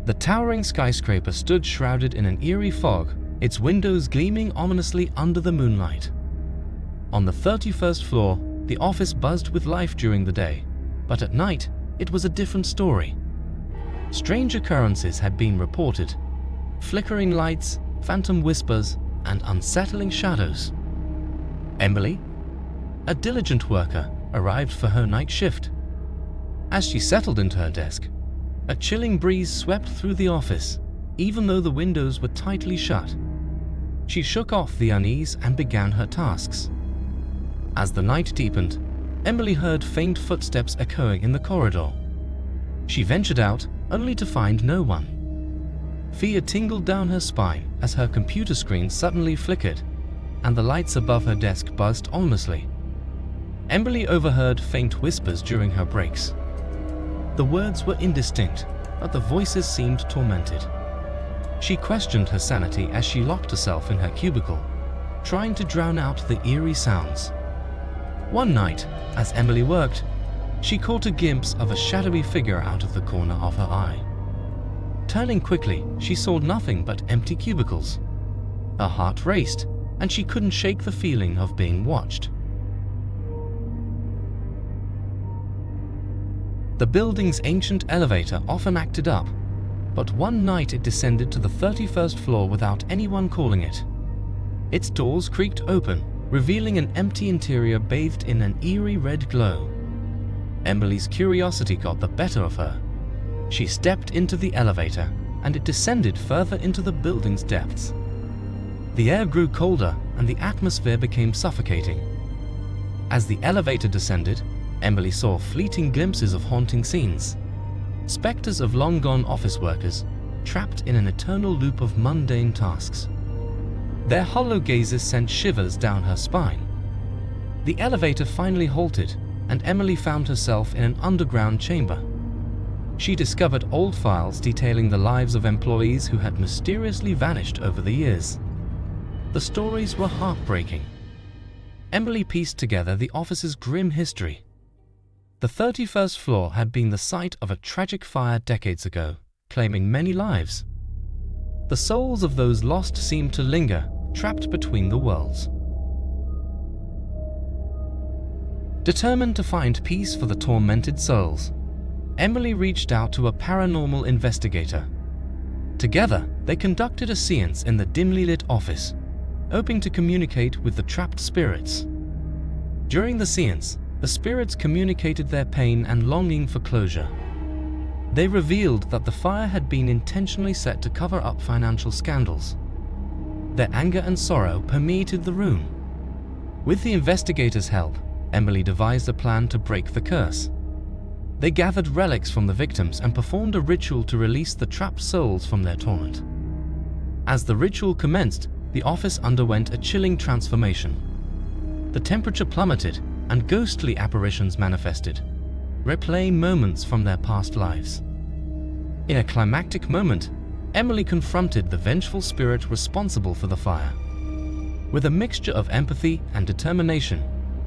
The towering skyscraper stood shrouded in an eerie fog, its windows gleaming ominously under the moonlight. On the 31st floor, the office buzzed with life during the day, but at night, it was a different story. Strange occurrences had been reported: flickering lights, phantom whispers, and unsettling shadows. Emily, a diligent worker, arrived for her night shift. As she settled into her desk, a chilling breeze swept through the office, even though the windows were tightly shut. She shook off the unease and began her tasks. As the night deepened, Emily heard faint footsteps echoing in the corridor. She ventured out, only to find no one. Fear tingled down her spine as her computer screen suddenly flickered, and the lights above her desk buzzed ominously. Emily overheard faint whispers during her breaks. The words were indistinct, but the voices seemed tormented. She questioned her sanity as she locked herself in her cubicle, trying to drown out the eerie sounds. One night, as Emily worked, she caught a glimpse of a shadowy figure out of the corner of her eye. Turning quickly, she saw nothing but empty cubicles. Her heart raced, and she couldn't shake the feeling of being watched. The building's ancient elevator often acted up, but one night it descended to the 31st floor without anyone calling it. Its doors creaked open, revealing an empty interior bathed in an eerie red glow. Emily's curiosity got the better of her. She stepped into the elevator, and it descended further into the building's depths. The air grew colder, and the atmosphere became suffocating. As the elevator descended, Emily saw fleeting glimpses of haunting scenes. Spectres of long-gone office workers, trapped in an eternal loop of mundane tasks. Their hollow gazes sent shivers down her spine. The elevator finally halted, and Emily found herself in an underground chamber. She discovered old files detailing the lives of employees who had mysteriously vanished over the years. The stories were heartbreaking. Emily pieced together the office's grim history. The 31st floor had been the site of a tragic fire decades ago, claiming many lives. The souls of those lost seemed to linger, trapped between the worlds. Determined to find peace for the tormented souls, Emily reached out to a paranormal investigator. Together, they conducted a séance in the dimly lit office, hoping to communicate with the trapped spirits. During the séance, the spirits communicated their pain and longing for closure. They revealed that the fire had been intentionally set to cover up financial scandals. Their anger and sorrow permeated the room. With the investigators' help, Emily devised a plan to break the curse. They gathered relics from the victims and performed a ritual to release the trapped souls from their torment. As the ritual commenced, the office underwent a chilling transformation. The temperature plummeted, and ghostly apparitions manifested, replaying moments from their past lives. In a climactic moment, Emily confronted the vengeful spirit responsible for the fire. With a mixture of empathy and determination,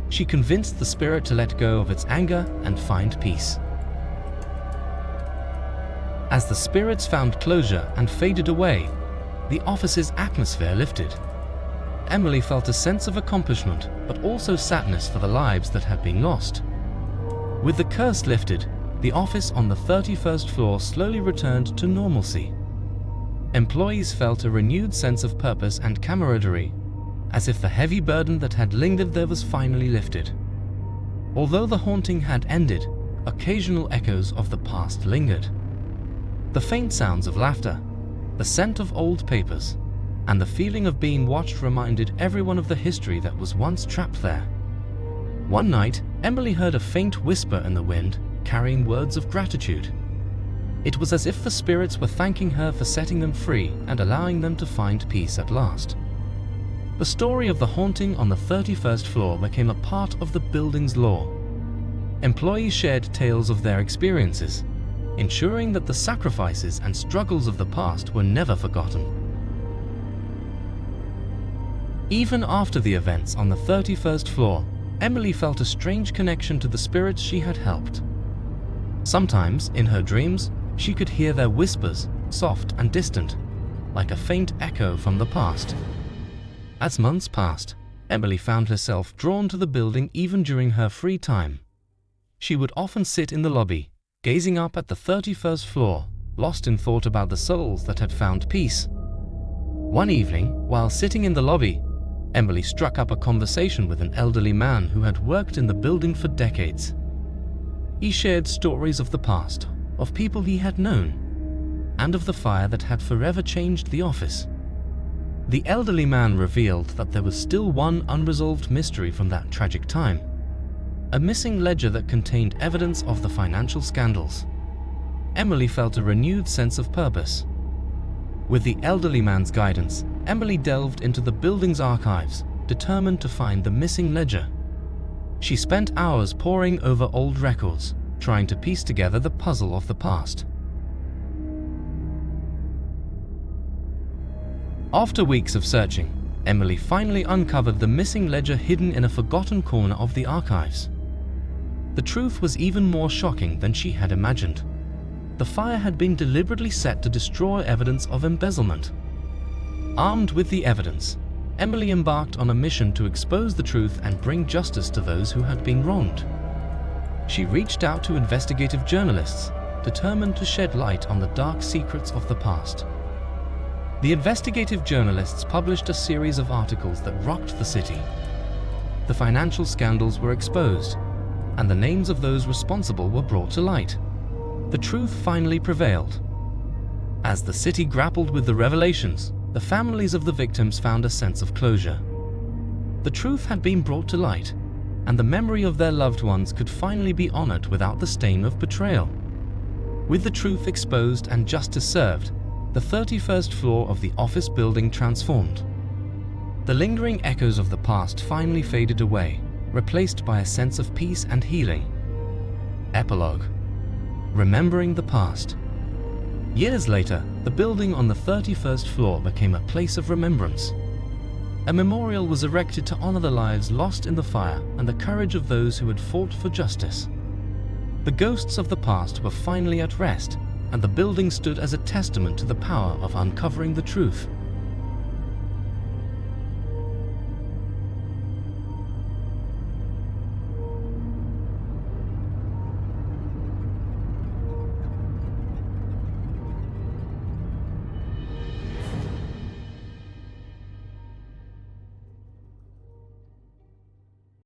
she convinced the spirit to let go of its anger and find peace. As the spirits found closure and faded away, the office's atmosphere lifted. Emily felt a sense of accomplishment, but also sadness for the lives that had been lost. With the curse lifted, the office on the 31st floor slowly returned to normalcy. Employees felt a renewed sense of purpose and camaraderie, as if the heavy burden that had lingered there was finally lifted. Although the haunting had ended, occasional echoes of the past lingered. The faint sounds of laughter, the scent of old papers, and the feeling of being watched reminded everyone of the history that was once trapped there. One night, Emily heard a faint whisper in the wind, carrying words of gratitude. It was as if the spirits were thanking her for setting them free and allowing them to find peace at last. The story of the haunting on the 31st floor became a part of the building's lore. Employees shared tales of their experiences, ensuring that the sacrifices and struggles of the past were never forgotten. Even after the events on the 31st floor, Emily felt a strange connection to the spirits she had helped. Sometimes, in her dreams, she could hear their whispers, soft and distant, like a faint echo from the past. As months passed, Emily found herself drawn to the building even during her free time. She would often sit in the lobby, gazing up at the 31st floor, lost in thought about the souls that had found peace. One evening, while sitting in the lobby, Emily struck up a conversation with an elderly man who had worked in the building for decades. He shared stories of the past, of people he had known, and of the fire that had forever changed the office. The elderly man revealed that there was still one unresolved mystery from that tragic time: a missing ledger that contained evidence of the financial scandals. Emily felt a renewed sense of purpose. With the elderly man's guidance, Emily delved into the building's archives, determined to find the missing ledger. She spent hours poring over old records, trying to piece together the puzzle of the past. After weeks of searching, Emily finally uncovered the missing ledger hidden in a forgotten corner of the archives. The truth was even more shocking than she had imagined. The fire had been deliberately set to destroy evidence of embezzlement. Armed with the evidence, Emily embarked on a mission to expose the truth and bring justice to those who had been wronged. She reached out to investigative journalists, determined to shed light on the dark secrets of the past. The investigative journalists published a series of articles that rocked the city. The financial scandals were exposed, and the names of those responsible were brought to light. The truth finally prevailed. As the city grappled with the revelations, the families of the victims found a sense of closure. The truth had been brought to light, and the memory of their loved ones could finally be honored without the stain of betrayal. With the truth exposed and justice served, the 31st floor of the office building transformed. The lingering echoes of the past finally faded away, replaced by a sense of peace and healing. Epilogue: Remembering the past. Years later, the building on the 31st floor became a place of remembrance. A memorial was erected to honor the lives lost in the fire and the courage of those who had fought for justice. The ghosts of the past were finally at rest, and the building stood as a testament to the power of uncovering the truth.